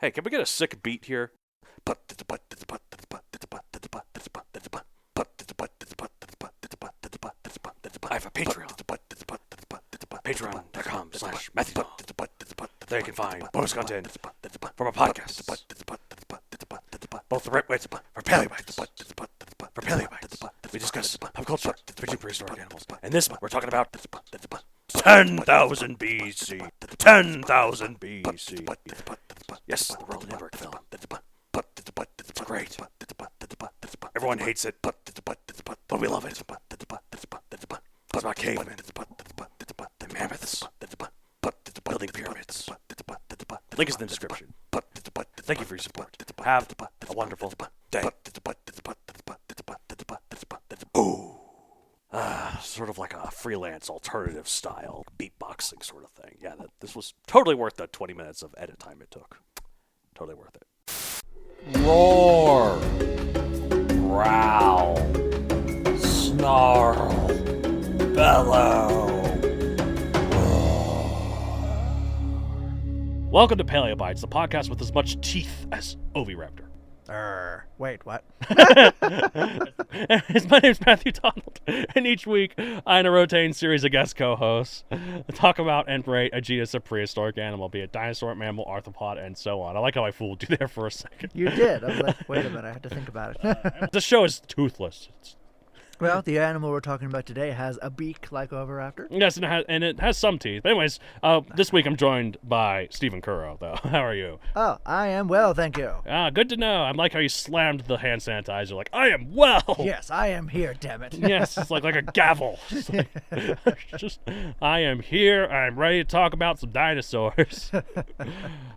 Hey, can we get a sick beat here? I have a Patreon. Patreon.com/Matthew. There you can find bonus content from our podcast. Both the Rip Wits for Paleobites. For Paleobites, we discuss pop culture, featuring prehistoric animals. And this month, we're talking about 10,000 BC. 10,000 BC. Yes, the World Network film. It's great. Everyone hates it, but we love it. It's about cavemen, the mammoths, building pyramids. Link is in the description. Thank you for your support. Have a wonderful day. Ooh. Sort of like a freelance alternative style beatboxing sort of thing. Yeah, this was totally worth the 20 minutes of edit time it took. Totally worth it. Roar, growl, snarl, bellow. Welcome to Paleobites, the podcast with as much teeth as Oviraptor. Wait, what? My name's Matthew Donald, and each week I and a rotating series of guest co-hosts talk about and rate a genus of prehistoric animal, be it dinosaur, mammal, arthropod, and so on. I like how I fooled you there for a second. You did. I was like, wait a minute, I had to think about it. The show is toothless. Well, the animal we're talking about today has a beak like Oviraptor. Yes, and it has some teeth. But anyways, this week I'm joined by Stephen Curro, though. How are you? Oh, I am well, thank you. Good to know. I like how you slammed the hand sanitizer like, I am well! Yes, I am here, damn it. Yes, it's like a gavel. I am here. I'm ready to talk about some dinosaurs.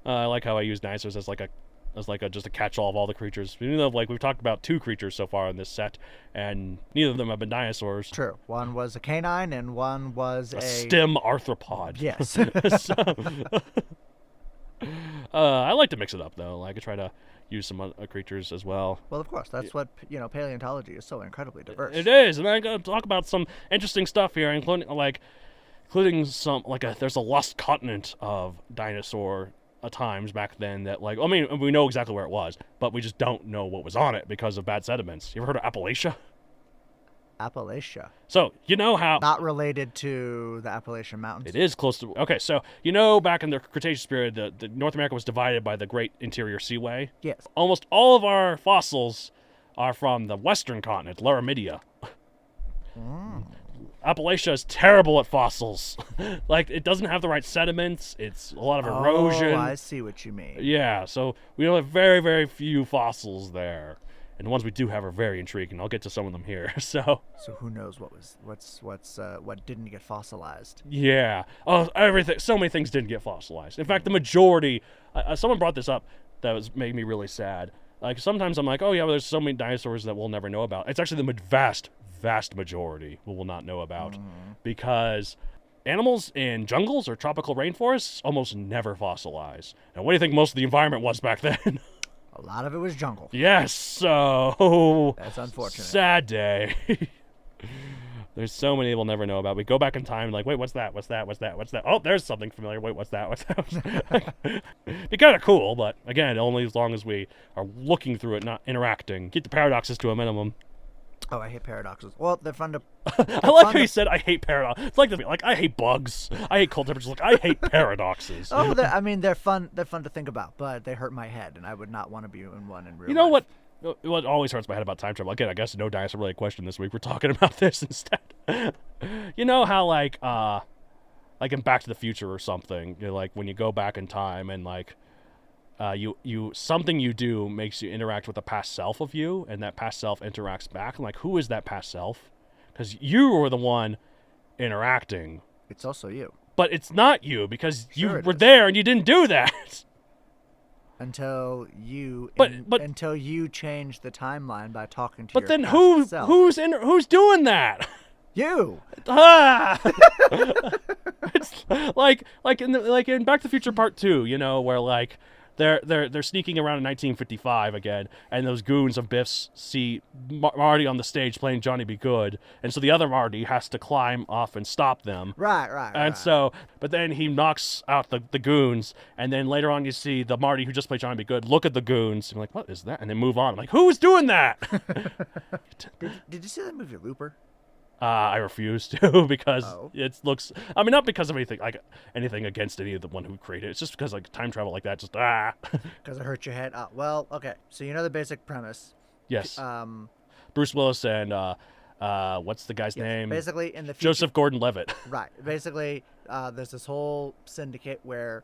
I like how I use dinosaurs as just a catch-all of all the creatures. Even though we've talked about two creatures so far in this set, and neither of them have been dinosaurs. True. One was a canine and one was a stem arthropod. Yes. I like to mix it up though. Like I try to use some other creatures as well. Well, of course, that's what paleontology is so incredibly diverse. It is, and I'm going to talk about some interesting stuff here, including some there's a lost continent of dinosaur times back then that we know exactly where it was, but we just don't know what was on it because of bad sediments. You ever heard of Appalachia? Appalachia. So you know how not related to the Appalachian Mountains. It is close to. Okay, so back in the Cretaceous period, the North America was divided by the Great Interior Seaway. Yes. Almost all of our fossils are from the western continent, Laramidia. Appalachia is terrible at fossils. It doesn't have the right sediments. It's a lot of erosion. Oh, I see what you mean. Yeah, so we only have very, very few fossils there. And the ones we do have are very intriguing. I'll get to some of them here. So who knows what didn't get fossilized? Yeah. Oh, everything. So many things didn't get fossilized. In fact, the majority. Someone brought this up that made me really sad. Sometimes I'm like, oh yeah, well, there's so many dinosaurs that we'll never know about. It's actually the vast majority we will not know about, because animals in jungles or tropical rainforests almost never fossilize. And what do you think most of the environment was back then? A lot of it was jungle. Yes, so that's unfortunate. Sad day. There's so many we'll never know about. We go back in time wait, what's that? What's that? What's that? What's that? Oh, there's something familiar. Wait, what's that? What's that? Be kind of cool, but again, only as long as we are looking through it, not interacting. Keep the paradoxes to a minimum. Oh, I hate paradoxes. Well, they're fun to... I like how you said, I hate paradoxes. It's like I hate bugs. I hate cold temperatures. I hate paradoxes. Oh, they're fun. They're fun to think about, but they hurt my head, and I would not want to be in one in real life. You know what always hurts my head about time travel? Again, I guess no dinosaur-related question this week. We're talking about this instead. You know how, in Back to the Future or something, when you go back in time and, something you do makes you interact with the past self of you, and that past self interacts back. And who is that past self? Because you were the one interacting. It's also you. But it's not you, because you were there and you didn't do that. Until you change the timeline by talking to. But then who's doing that? You. It's like in Back to the Future Part 2, where they're sneaking around in 1955 again, and those goons of Biff's see Marty on the stage playing Johnny Be Good, and so the other Marty has to climb off and stop them. Right. And so, but then he knocks out the goons, and then later on you see the Marty who just played Johnny Be Good look at the goons and like, what is that? And then move on. I'm like, who's doing that? Did you see that movie Looper? I refuse to because Oh. it looks. I mean, not because of anything against any of the one who created it. It's just because time travel like that just Because it hurt your head. Oh, well, okay. So you know the basic premise. Yes. Bruce Willis and what's the guy's name? Basically, in the future, Joseph Gordon-Levitt. Right. Basically, there's this whole syndicate where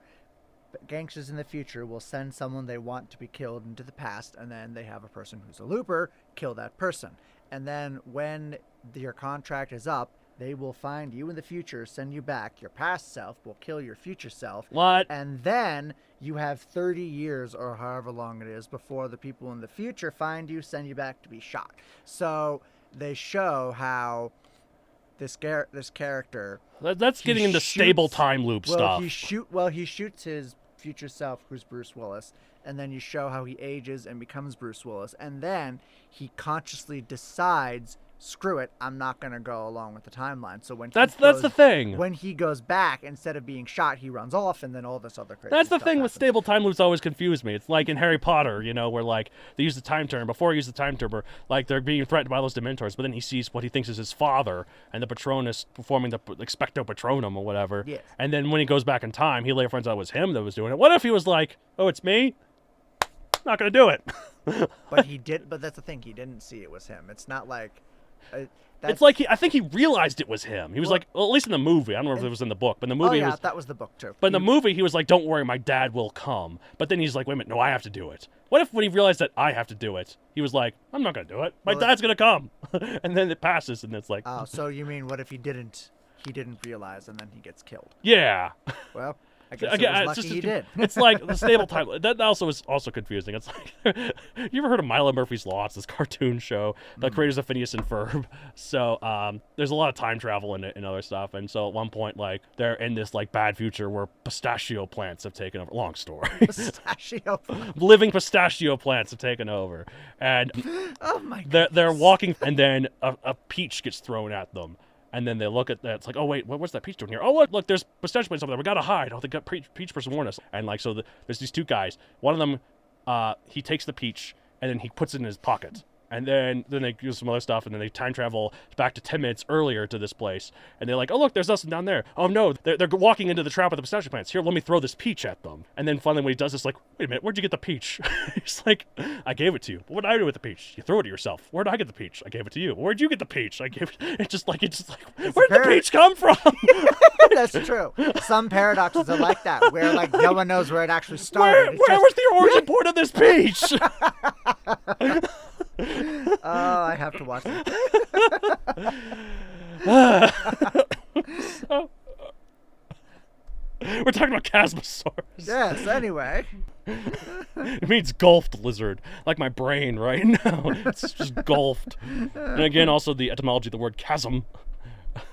gangsters in the future will send someone they want to be killed into the past, and then they have a person who's a looper kill that person. And then when your contract is up, they will find you in the future, send you back. Your past self will kill your future self. What? And then you have 30 years or however long it is before the people in the future find you, send you back to be shot. So they show how this character... That's getting into stable time loop stuff. He shoots his future self, who's Bruce Willis, and then you show how he ages and becomes Bruce Willis, and then he consciously decides, screw it, I'm not going to go along with the timeline. So when that's the thing. When he goes back, instead of being shot, he runs off, and then all this other crazy That's the stuff thing with happens. stable time loops always confuse me. It's like in Harry Potter, where like they use the time turn. Before he used the time turn, like they're being threatened by those Dementors, but then he sees what he thinks is his father and the Patronus performing the Expecto Patronum or whatever. Yes. And then when he goes back in time, he later finds out it was him that was doing it. What if he was like, oh, it's me? Not gonna do it. But that's the thing, he didn't see it was him. It's not like... It's like I think he realized it was him. He was like, well, at least in the movie. I don't know if it was in the book, but in the movie, that was the book too. But in the movie, he was like, don't worry, my dad will come. But then he's like, wait a minute, no, I have to do it. What if when he realized that I have to do it, he was like, I'm not going to do it. My dad's going to come. And then it passes, and it's like... Oh, so you mean what if he didn't realize and then he gets killed? Yeah. Well, I guess it was lucky he did. It's like the stable time. That also is also confusing. It's like, you ever heard of Milo Murphy's Law? It's this cartoon show. The creators of Phineas and Ferb. So there's a lot of time travel in it and other stuff. And so at one point, like they're in this like bad future where pistachio plants have taken over. Long story. Pistachio. Living pistachio plants have taken over, and Oh my god. they're walking, and then a peach gets thrown at them. And then they look at that. It's like, oh wait, what's that peach doing here? Oh look, there's pistachio plants over there. We gotta hide. Oh, they got peach person warned us. And like, so there's these two guys. One of them, he takes the peach and then he puts it in his pocket. And then they do some other stuff, and then they time travel back to 10 minutes earlier to this place. And they're like, oh, look, there's nothing down there. Oh, no, they're walking into the trap of the pistachio plants. Here, let me throw this peach at them. And then finally when he does this, like, wait a minute, where'd you get the peach? He's like, I gave it to you. But what did I do with the peach? You threw it at yourself. Where'd I get the peach? I gave it to you. Where'd you get the peach? I gave it. It's just like, where'd the peach come from? That's true. Some paradoxes are like that, where like no one knows where it actually started. Where was the origin point of this peach? Oh, I have to watch it. We're talking about Chasmosaurus. Yes, anyway. It means gulfed lizard, like my brain right now. It's just gulfed. And again, also the etymology of the word chasm.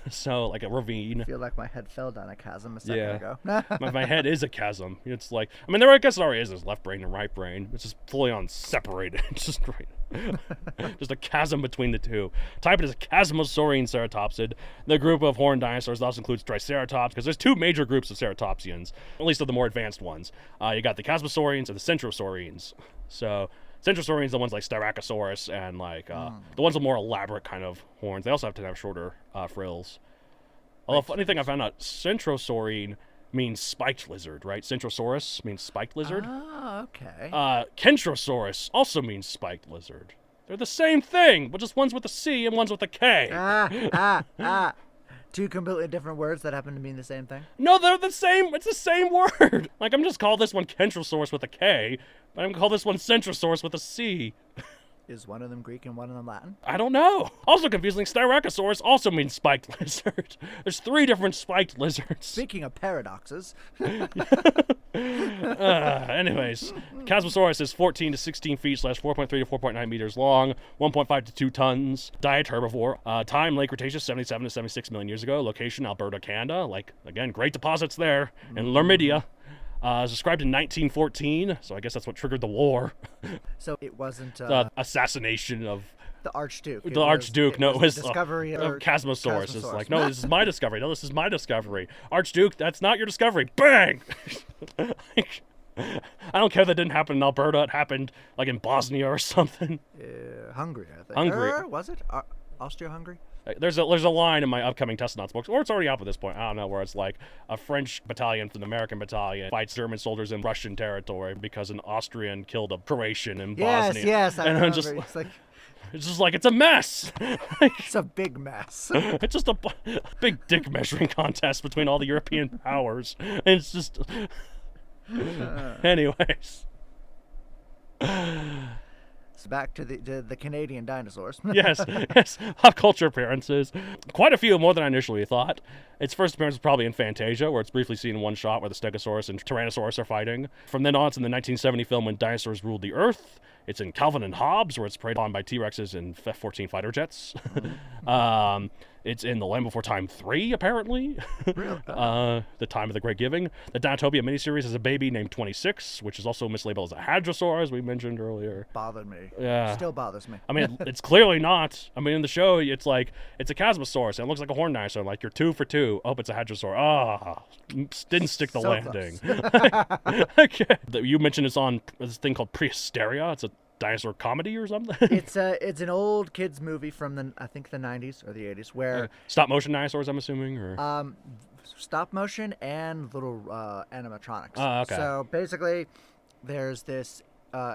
So, like a ravine. I feel like my head fell down a chasm a second ago. my head is a chasm. It's like, I mean, I guess it already is. There's left brain and right brain. It's just fully on separated. It's just great. Just a chasm between the two. Type it as a Chasmosaurian ceratopsid. The group of horned dinosaurs also includes Triceratops, because there's two major groups of ceratopsians, at least of the more advanced ones. You got the Chasmosaurians and the Centrosaurians. So, Centrosaurians, the ones like Styracosaurus and like the ones with more elaborate kind of horns. They also have to have shorter frills. Although, funny thing I found out, Centrosaurian means spiked lizard, right? Centrosaurus means spiked lizard. Oh, okay. Kentrosaurus also means spiked lizard. They're the same thing, but just one's with a C and one's with a K. Two completely different words that happen to mean the same thing? No, they're the same. It's the same word. Like, I'm just call this one Kentrosaurus with a K, but I'm gonna call this one Centrosaurus with a C. Is one of them Greek and one of them Latin? I don't know. Also confusing, Styracosaurus also means spiked lizard. There's 3 different spiked lizards. Speaking of paradoxes. Anyways, Chasmosaurus is 14 to 16 feet / 4.3 to 4.9 meters long, 1.5 to 2 tons. Diet herbivore. Time Late Cretaceous, 77 to 76 million years ago. Location Alberta, Canada. Like, again, great deposits there. In Lurmidia. It was described in 1914, so I guess that's what triggered the war. So it wasn't The assassination of the Archduke. the Archduke. No, it was the discovery of Chasmosaurus. It's like, no, this is my discovery. No, this is my discovery. Archduke, that's not your discovery. Bang! I don't care that didn't happen in Alberta. It happened like in Bosnia or something. Hungary, I think. Hungary. Was it? Austria-Hungary? There's a line in my upcoming Testonauts books, or it's already out at this point, I don't know, where it's like a French battalion from the American battalion fights German soldiers in Russian territory because an Austrian killed a Croatian in Bosnia. Yes, I and remember. It's just like, it's a mess. It's a big mess. It's just a big dick measuring contest between all the European powers. And it's just... Anyways. So back to the Canadian dinosaurs. yes, pop culture appearances. Quite a few, more than I initially thought. Its first appearance was probably in Fantasia, where it's briefly seen in one shot where the Stegosaurus and Tyrannosaurus are fighting. From then on, it's in the 1970 film When Dinosaurs Ruled the Earth. It's in Calvin and Hobbes, where it's preyed on by T-Rexes and F-14 fighter jets. It's in The Land Before Time 3, apparently. Really? The Time of the Great Giving. The Dinotopia miniseries has a baby named 26, which is also mislabeled as a hadrosaur, as we mentioned earlier. Bothered me. Yeah. Still bothers me. I mean, it's clearly not. I mean, in the show, it's like, it's a Chasmosaurus, and it looks like a horn dinosaur. I'm like, you're 2 for 2. Oh, it's a hadrosaur. Ah, didn't stick the So landing. Okay. You mentioned it's on this thing called Prehysteria. It's a dinosaur comedy or something. It's an old kids movie from I think the 90s or the 80s where Stop motion dinosaurs, I'm assuming, or stop motion and little animatronics. Oh, okay. So basically, there's this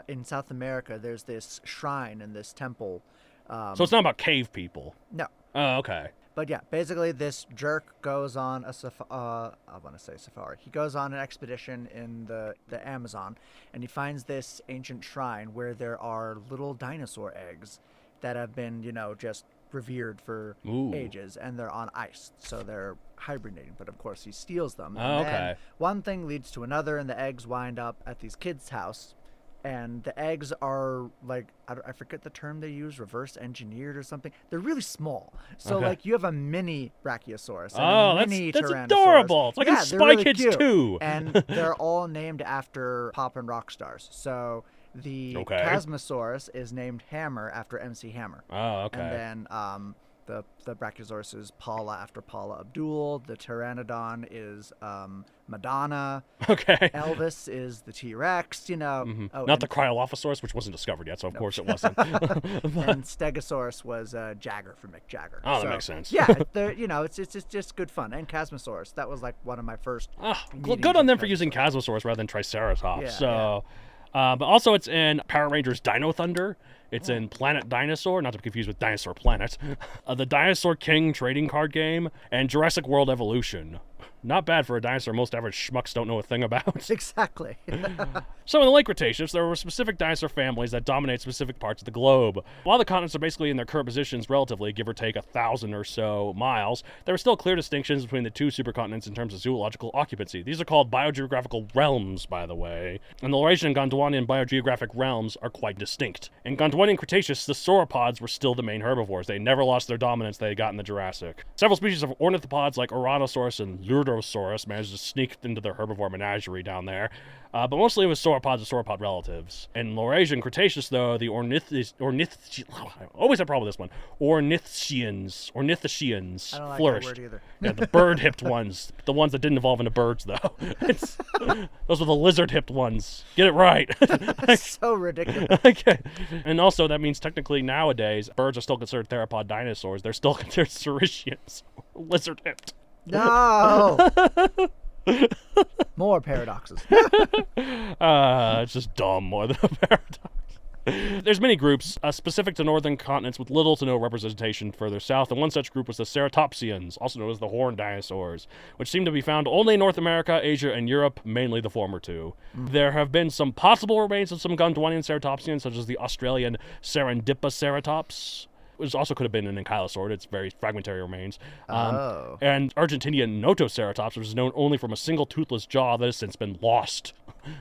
in South America. There's this shrine and this temple. so it's not about cave people. No, Oh, okay. but yeah, basically this jerk goes on a I want to say safari. He goes on an expedition in the Amazon, and he finds this ancient shrine where there are little dinosaur eggs that have been, just revered for Ooh. ages, and they're on ice, so they're hibernating. But of course, he steals them. Oh, And okay. then one thing leads to another, and the eggs wind up at these kids' house. And the eggs are like, I forget the term they use, reverse engineered or something. They're really small. So Okay. like you have a mini Brachiosaurus and Oh, a mini that's Tyrannosaurus. adorable. It's like in they're Spy really Kids cute. 2. And they're all named after pop and rock stars. So the Okay. Chasmosaurus is named Hammer after MC Hammer. Oh, okay. And then the Brachiosaurus is Paula after Paula Abdul. The Pteranodon is Madonna. Okay. Elvis is the T-Rex, Mhm. Oh, Not and, the Cryolophosaurus, which wasn't discovered yet, so of course it wasn't. and Stegosaurus was Jagger from Mick Jagger. Oh, that So, makes sense. Yeah, it's just good fun. And Chasmosaurus, that was like one of my first. Good on them for using Chasmosaurus rather than Triceratops. Yeah, So, but also it's in Power Rangers Dino Thunder. It's in Planet Dinosaur, not to be confused with Dinosaur Planet. The Dinosaur King trading card game, and Jurassic World Evolution. Not bad for a dinosaur most average schmucks don't know a thing about. Exactly. So in the Late Cretaceous, there were specific dinosaur families that dominate specific parts of the globe. While the continents are basically in their current positions relatively, give or take 1,000 or so miles, there are still clear distinctions between the two supercontinents in terms of zoological occupancy. These are called biogeographical realms, by the way, and the Laurasian and Gondwanian biogeographic realms are quite distinct. In Gondwanian Cretaceous, the sauropods were still the main herbivores. They never lost their dominance they got in the Jurassic. Several species of ornithopods like Oranosaurus and Lurdosaurus managed to sneak into their herbivore menagerie down there. But mostly it was sauropods and sauropod relatives. In Laurasian Cretaceous, though, the I always have a problem with this one. Ornithischians I don't like flourished. that word either. Yeah, the bird-hipped ones. The ones that didn't evolve into birds, though. Those were the lizard-hipped ones. Get it right. So ridiculous. Okay. And also, that means technically nowadays, birds are still considered theropod dinosaurs. They're still considered saurischians. Lizard-hipped. No. More paradoxes. It's just dumb more than a paradox. There's many groups specific to northern continents with little to no representation further south, and one such group was the ceratopsians, also known as the horned dinosaurs, which seem to be found only in North America, Asia, and Europe, mainly the former two. There have been some possible remains of some Gondwanian ceratopsians, such as the Australian Serendipity, which also could have been an ankylosaur. It's very fragmentary remains. And Argentinian Notoceratops, which is known only from a single toothless jaw that has since been lost.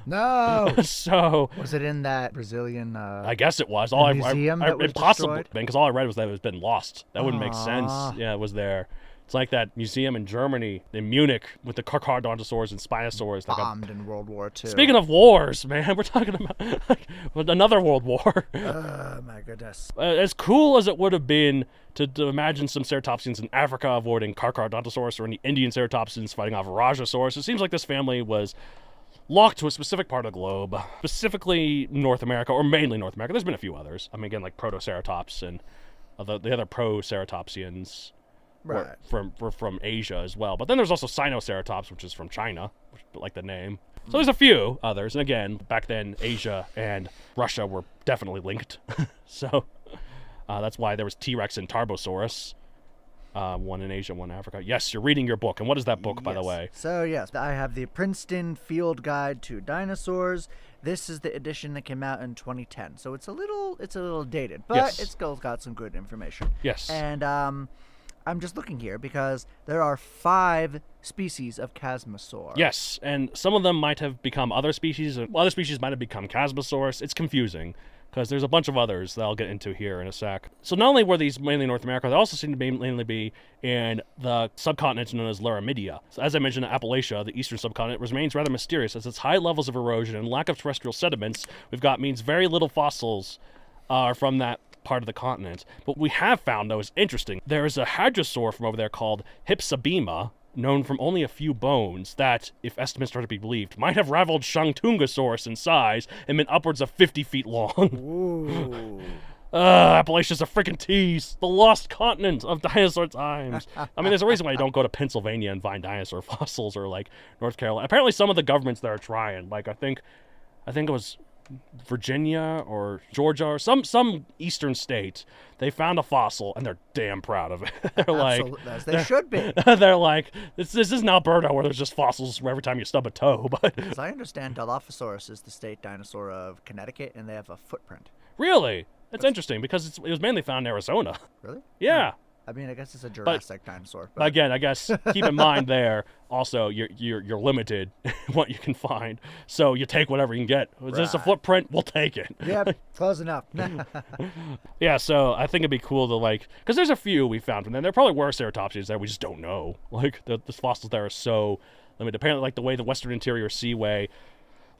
No. So Was it in that Brazilian? I guess it was. museum that was it possibly destroyed? because all I read was that it was been lost. That wouldn't make sense. Aw. Yeah, it was there. It's like that museum in Germany, in Munich, with the Carcharodontosaurs and Spinosaurs. Bombed in World War II. Speaking of wars, man, we're talking about another world war. Oh, my goodness. As cool as it would have been to imagine some ceratopsians in Africa avoiding Carcharodontosaurus or any Indian ceratopsians fighting off Rajasaurus, it seems like this family was locked to a specific part of the globe, specifically North America, or mainly North America. There's been a few others. I mean, again, like Protoceratops and the other Proceratopsians Right. were from Asia as well. But then there's also Sinoceratops, which is from China, like the name. So there's a few others. And again, back then, Asia and Russia were definitely linked. So that's why there was T-Rex and Tarbosaurus. One in Asia, one in Africa. Yes, you're reading your book. And what is that book, by the way? So, yes, I have the Princeton Field Guide to Dinosaurs. This is the edition that came out in 2010. So it's a little dated, but Yes. it's still got some good information. Yes. And I'm just looking here because there are 5 species of Chasmosaur. Yes, and some of them might have become other species, and other species might have become Chasmosaurus. It's confusing, because there's a bunch of others that I'll get into here in a sec. So not only were these mainly North America, they also seem to mainly be in the subcontinent known as Laramidia. So as I mentioned, Appalachia, the eastern subcontinent, remains rather mysterious, as its high levels of erosion and lack of terrestrial sediments we've got means very little fossils are from that part of the continent. But what we have found, though, is interesting. There is a hadrosaur from over there called Hypsibema, known from only a few bones, that, if estimates are to be believed, might have rivaled Shangtungosaurus in size and been upwards of 50 feet long. Ooh. Appalachia's a freaking tease. The lost continent of dinosaur times. I mean, there's a reason why you don't go to Pennsylvania and find dinosaur fossils, or, like, North Carolina. Apparently some of the governments there are trying. Like, I think it was Virginia or Georgia or some eastern state. They found a fossil and they're damn proud of it. They're like, As they should be. they're like, this isn't Alberta where there's just fossils every time you stub a toe. But As I understand, Dilophosaurus is the state dinosaur of Connecticut, and they have a footprint. really, that's interesting, because it was mainly found in Arizona. Really? Yeah. I mean, I guess it's a Jurassic dinosaur. But again, I guess keep in mind there also you're limited in what you can find, so you take whatever you can get. Is this a Right. footprint? We'll take it. Yep, close enough. Yeah, so I think it'd be cool to, like, because there's a few we found from them. There probably were ceratopsians there, we just don't know. Like, the fossils there are so limited. Apparently, like, the way the Western Interior Seaway,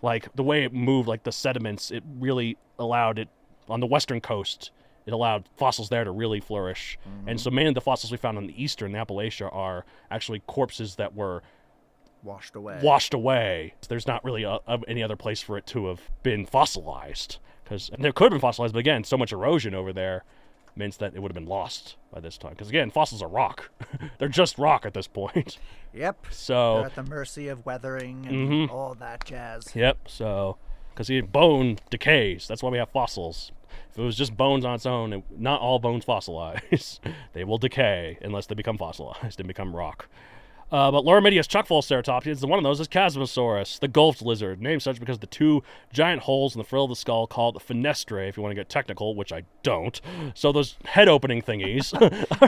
like, the way it moved, like, the sediments, it really allowed it, on the western coast, it allowed fossils there to really flourish. And so many of the fossils we found on the eastern, Appalachia, are actually corpses that were Washed away. There's not really any other place for it to have been fossilized. Because there could have been fossilized, but again, so much erosion over there means that it would have been lost by this time. Because again, fossils are rock. They're just rock at this point. Yep. So, They're at the mercy of weathering and all that jazz. yep, so, because bone decays. That's why we have fossils. If it was just bones on its own, not all bones fossilize. They will decay unless they become fossilized and become rock. But Laramidia's chock full of ceratopsians, and one of those is Chasmosaurus, the gulfed lizard, named such because the 2 giant holes in the frill of the skull, called fenestrae, if you want to get technical, which I don't. So those head-opening thingies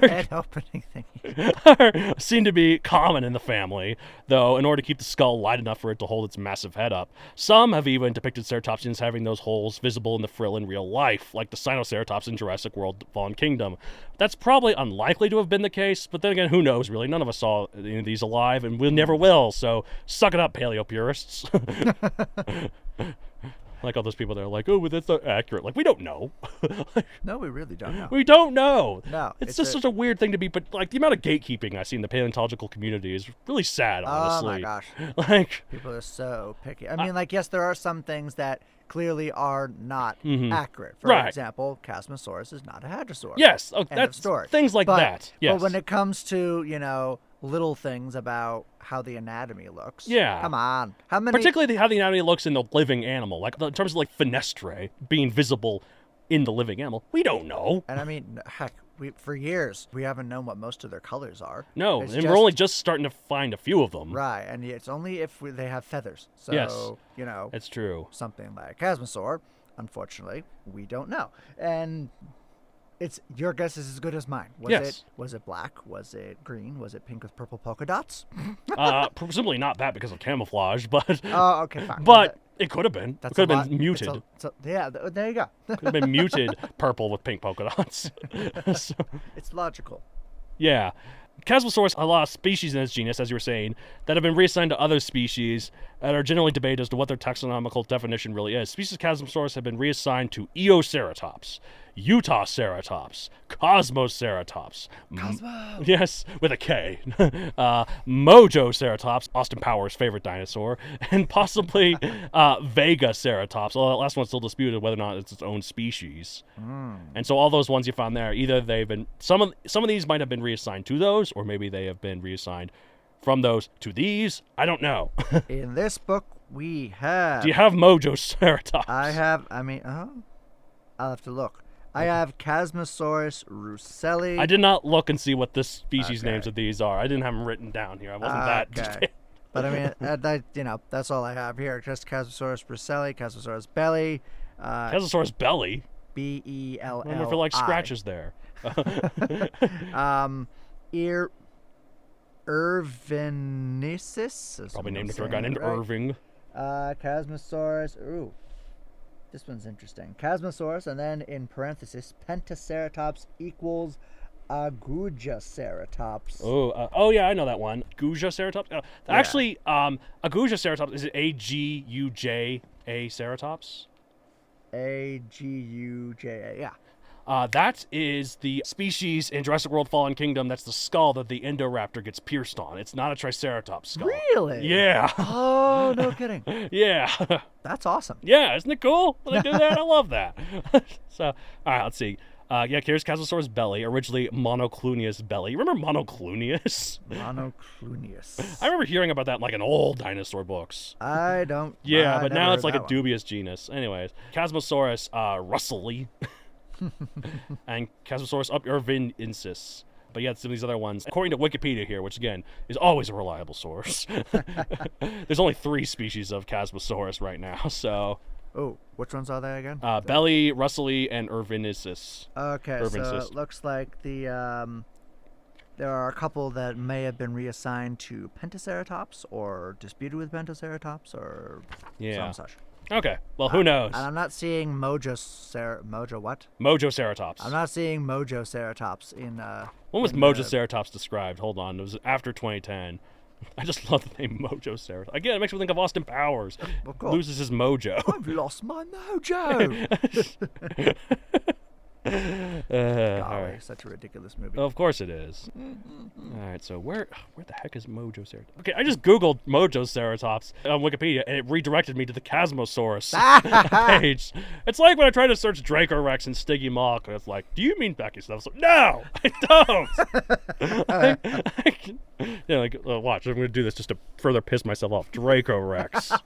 Head opening thing. seem to be common in the family, though, in order to keep the skull light enough for it to hold its massive head up. Some have even depicted ceratopsians having those holes visible in the frill in real life, like the Sinoceratops in Jurassic World Fallen Kingdom. That's probably unlikely to have been the case, but then again, who knows, really? None of us saw any of these alive, and we never will, so suck it up, paleo purists. Like all those people that are like, oh, but that's not accurate. Like, we don't know. No, we really don't know. We don't know. No, It's just such a weird thing to be, but like the amount of gatekeeping I see in the paleontological community is really sad, honestly. Oh my gosh. Like, People are so picky. I mean, like, yes, there are some things that clearly are not accurate. For Right. example, Chasmosaurus is not a hadrosaur. yes, End that's of story. things like But- that. Yes. But when it comes to, little things about how the anatomy looks. Yeah. Come on. How many? Particularly how the anatomy looks in the living animal, like in terms of like fenestrae being visible in the living animal. We don't know. And I mean, heck, for years, we haven't known what most of their colors are. No, It's and just- we're only just starting to find a few of them. Right, and it's only if they have feathers. So, Yes. It's true. something like Chasmosaur, unfortunately, we don't know. And your guess is as good as mine. Yes. Was it black? Was it green? Was it pink with purple polka dots? Presumably not that because of camouflage, but Oh, okay, fine. but it could have been. It That's could a have been lot- muted. yeah, there you go. Could have been muted purple with pink polka dots. So, It's logical. yeah. Chasmosaurus, a lot of species in its genus, as you were saying, that have been reassigned to other species that are generally debated as to what their taxonomical definition really is. Species of Chasmosaurus have been reassigned to Eoceratops, Utaceratops, Cosmoceratops. Cosmo! Yes, with a K. Mojoceratops, Austin Powers' favorite dinosaur, and possibly Vegaceratops. Although that last one's still disputed whether or not it's its own species. And so all those ones you found there, either they've been some of these might have been reassigned to those, or maybe they have been reassigned from those to these. I don't know. In this book, we have. Do you have Mojoceratops? I'll have to look. I have Chasmosaurus russelli. I did not look and see what the species Okay. names of these are. I didn't have them written down here. I wasn't that detailed. But I mean, that's all I have here. Just Chasmosaurus russelli, Chasmosaurus belly, Pentaceratops belly. Belli. I wonder if it like scratches there. Irvinicis. Probably named after a guy named Irving. Chasmosaurus. Ooh, this one's interesting. Chasmosaurus, and then in parenthesis, Pentaceratops equals Agujaceratops. Oh yeah, I know that one. Agujaceratops. Actually, Agujaceratops, is it A-G-U-J-A ceratops? Aguja. Yeah. That is the species in Jurassic World Fallen Kingdom. That's the skull that the Indoraptor gets pierced on. It's not a Triceratops skull. Really? Yeah. Oh, no kidding. Yeah. That's awesome. Yeah, isn't it cool when they do that? I love that. So, all right, let's see. Here's Chasmosaurus belly, originally Monoclunius belly. Remember Monoclunius? Monoclunius. I remember hearing about that in like an old dinosaur books. I don't. Yeah, I but never now heard it's like a that one. dubious genus. Anyways, Chasmosaurus russelli and Chasmosaurus upirvinensis. But yeah, some of these other ones, according to Wikipedia here, which again is always a reliable source, there's only 3 species of Chasmosaurus right now. So, Oh, which ones are they again? belly, russelli, and irvinensis. Okay, so Irvinensis. it looks like there are a couple that may have been reassigned to Pentaceratops or disputed with Pentaceratops or Yeah. some such. Okay, well, who knows? And I'm not seeing Mojo what? Mojoceratops. I'm not seeing Mojoceratops in When was in Mojoceratops described? Hold on, it was after 2010. I just love the name Mojoceratops. Again, it makes me think of Austin Powers. Of course. Loses his mojo. I've lost my mojo. All Golly, right. such a ridiculous movie. Of course it is. All right, so where the heck is Mojoceratops? Okay, I just Googled Mojoceratops on Wikipedia, and it redirected me to the Chasmosaurus page. It's like when I try to search Dracorex and Stygimoloch, and it's like, do you mean Pachycephalosaurus? No, I don't! Watch, I'm going to do this just to further piss myself off. Dracorex.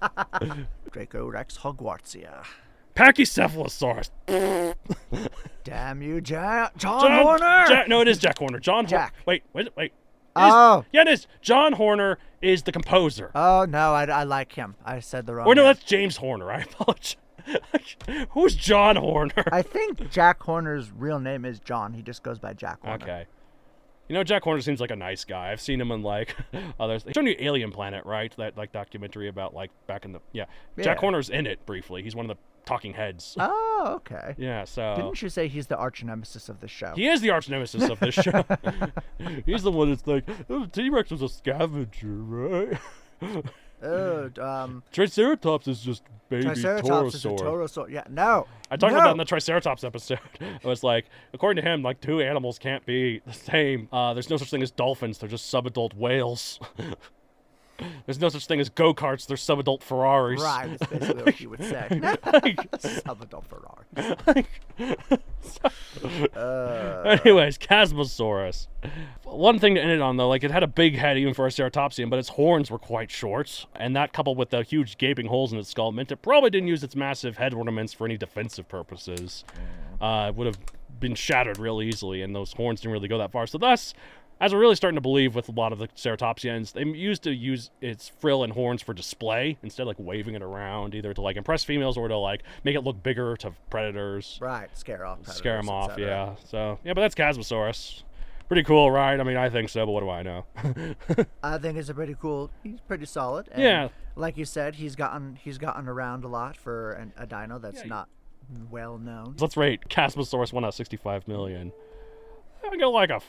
Dracorex Hogwartsia. Pachycephalosaurus. Damn you, John Horner! No, it is Jack Horner. Jack. Wait. Oh. Yeah, it is. John Horner is the composer. Oh, no, I like him. I said the wrong Or no, name. that's James Horner. I apologize. Who's John Horner? I think Jack Horner's real name is John. He just goes by Jack Horner. Okay. You know, Jack Horner seems like a nice guy. I've seen him in like others. They showed you Alien Planet, right? That like documentary about like back in the Jack Yeah. Horner's in it briefly. He's one of the talking heads. Oh, okay. Yeah. So Didn't you say he's the arch nemesis of the show? he is the arch nemesis of this show. He's the one that's like, oh, T-Rex was a scavenger, right? Triceratops is just baby Triceratops is a Torosaur. Torosaur. Yeah, no. I talked no. about that in the Triceratops episode. It was like, according to him, like 2 animals can't be the same. There's no such thing as dolphins. They're just subadult whales. There's no such thing as go-karts. They're subadult Ferraris. Right, that's basically what you would say. Like, Subadult Ferrari. anyways, Chasmosaurus. One thing to end it on, though, like it had a big head even for a ceratopsian, but its horns were quite short, and that coupled with the huge gaping holes in its skull meant it probably didn't use its massive head ornaments for any defensive purposes. It would have been shattered real easily, and those horns didn't really go that far. So thus, as we're really starting to believe with a lot of the ceratopsians, they used to use its frill and horns for display instead of like waving it around, either to like impress females or to like make it look bigger to predators. Right, scare off. Scare them predators, off, etc. yeah. So, yeah, but that's Chasmosaurus. Pretty cool, right? I mean, I think so, but what do I know? I think it's he's pretty solid. And Yeah. Like you said, he's gotten around a lot for a dino that's not well known. Let's rate Chasmosaurus 1 out of 65 million. I go like a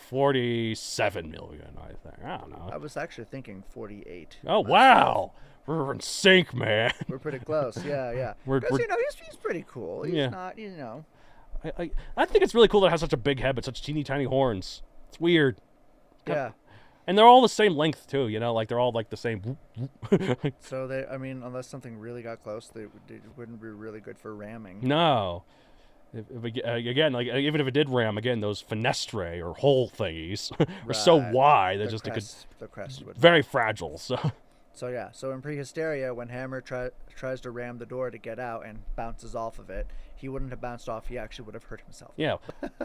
47 million, I think. I don't know. I was actually thinking 48. Oh, wow. We're in sync, man. We're pretty close. Yeah. We're- Because, he's pretty cool. He's Yeah. not, I think it's really cool that it has such a big head but such teeny tiny horns. It's weird. Yeah. And they're all the same length, too, like they're all like the same. So unless something really got close, they wouldn't be really good for ramming. No. Again, like even if it did ram, again, those fenestrae or hole thingies are so Right. wide that The crest would. very fragile. So So in Prehysteria, when Hammer tries to ram the door to get out and bounces off of it, he wouldn't have bounced off. He actually would have hurt himself. yeah,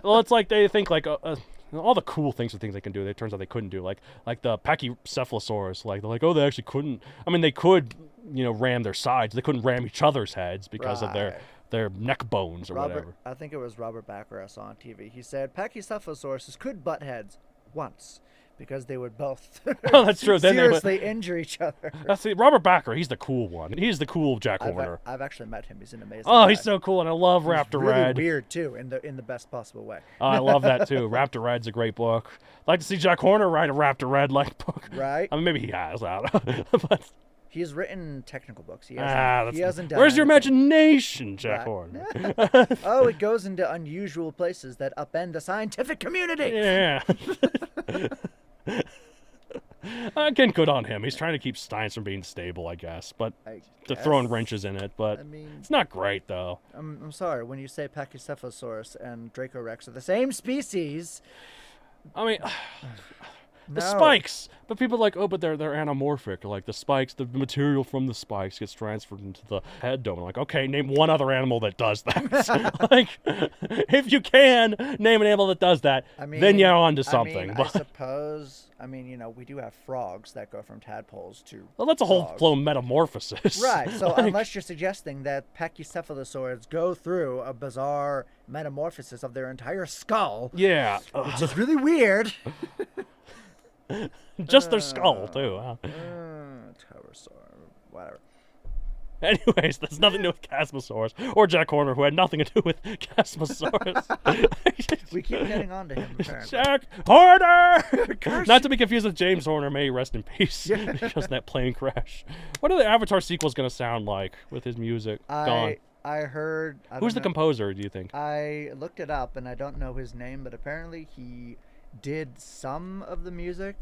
well, it's like they think like all the cool things they can do. It turns out they couldn't do. Like the Pachycephalosaurus. Like they're like, oh, they actually couldn't. I mean, they could, ram their sides. They couldn't ram each other's heads because of their neck bones or whatever. I think it was Robert Backer I saw on TV. He said Pachycephalosauruses could butt heads once because they would both Oh, that's true. Then seriously injure each other. That's Robert Backer. He's the cool one. He's the cool Jack Horner. I've actually met him. He's an amazing Oh, guy. he's so cool, and I love Raptor really Red. weird too, in the best possible way. Oh, I love that too. Raptor Red's a great book. I'd like to see Jack Horner write a Raptor Red like book. Right? I mean, maybe he has. I don't know. But He's written technical books. He hasn't done where's your anything. imagination, Jack Right. Horner? Oh, it goes into unusual places that upend the scientific community. Yeah. Again, good on him. He's trying to keep science from being stable, I guess, but they're throwing wrenches in it. But I mean, it's not great, though. I'm sorry. When you say Pachycephalosaurus and Dracorex are the same species, I mean, the no. spikes. But people are like, oh, but they're anamorphic. Like the spikes, the material from the spikes gets transferred into the head dome. I'm like, okay, name one other animal that does that. Like, if you can name an animal that does that, then you're on to something. I But suppose. We do have frogs that go from tadpoles to. well, that's a whole frogs. flow metamorphosis. Right. So Like, unless you're suggesting that Pachycephalosaurs go through a bizarre metamorphosis of their entire skull, yeah, which is really weird. just their skull too. Huh? Pterosaur, whatever. Anyways, that's nothing to do with Chasmosaurus or Jack Horner, who had nothing to do with Chasmosaurus. We keep getting on to him, apparently. Jack Horner! Not to be confused with James Horner, may he rest in peace, because of that plane crash. What are the Avatar sequels going to sound like with his music gone? I heard. Who's the composer, do you think? I looked it up, and I don't know his name, but apparently he did some of the music,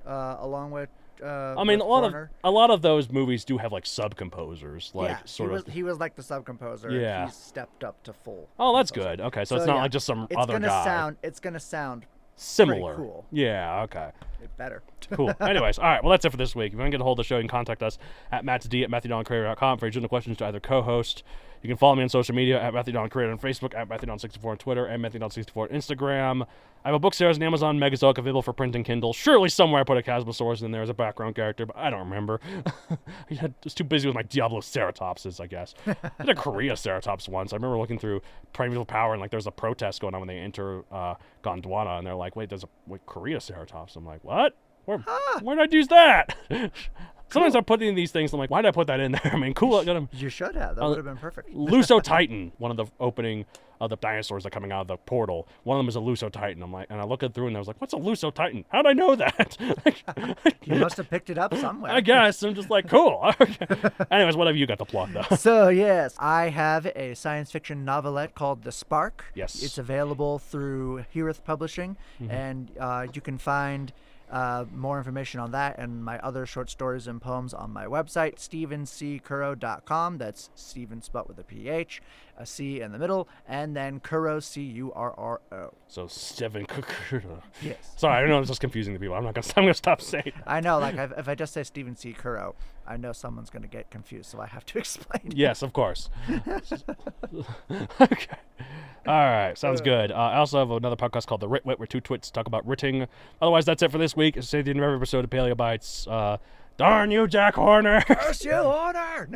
along with. I mean, with a lot of those movies do have like sub-composers, like he was like the sub-composer. Yeah. He stepped up to full. Oh, that's composer. good. Okay, so it's not like just some other guy. It's gonna sound Similar. pretty cool. Yeah. Okay. It better. Cool. Anyways, all right. Well, that's it for this week. If you want to get a hold of the show, you can contact us at mattsd@matthewdoncreator.com for additional questions to either co-host. You can follow me on social media at Matthew Don Creator on Facebook, at Matthew Don 64 on Twitter, and Matthew Don 64 on Instagram. I have a book series on Amazon, Megazoic, available for print and Kindle. Surely somewhere I put a Chasmosaurus in there as a background character, but I don't remember. I was too busy with my Diablo ceratopses, I guess. I had a Korea ceratops once. I remember looking through Primeval Power, and like there's a protest going on when they enter Gondwana, and they're like, wait, there's a Korea ceratops. I'm like, what? Where did I use that? Sometimes I'm putting these things, I'm like, why did I put that in there? I mean, cool. I got him. You should have. That would have been perfect. Lusotitan, one of the opening of the dinosaurs that are coming out of the portal. One of them is a Lusotitan. I'm like, and I looked it through and I was like, what's a Lusotitan? How'd I know that? You must have picked it up somewhere. I guess. I'm just like, cool. Okay. Anyways, what have you got to plug, though? So, yes, I have a science fiction novelette called The Spark. Yes. It's available through Herith Publishing, and you can find more information on that and my other short stories and poems on my website, StephenCurro.com. That's Stephen spelled with a PH, a C in the middle, and then Curro, Curro. So, Stephen Curro. Yes. Sorry, I know I'm just confusing the people. I'm gonna stop saying it. I know, like, if I just say Stephen C. Curro, I know someone's going to get confused, so I have to explain. Yes, of course. Okay. All right, sounds good. I also have another podcast called The Writ Wit, where two twits talk about writting. Otherwise, that's it for this week. Stay tuned for every episode of Paleobites. Darn you, Jack Horner! Curse you, Horner!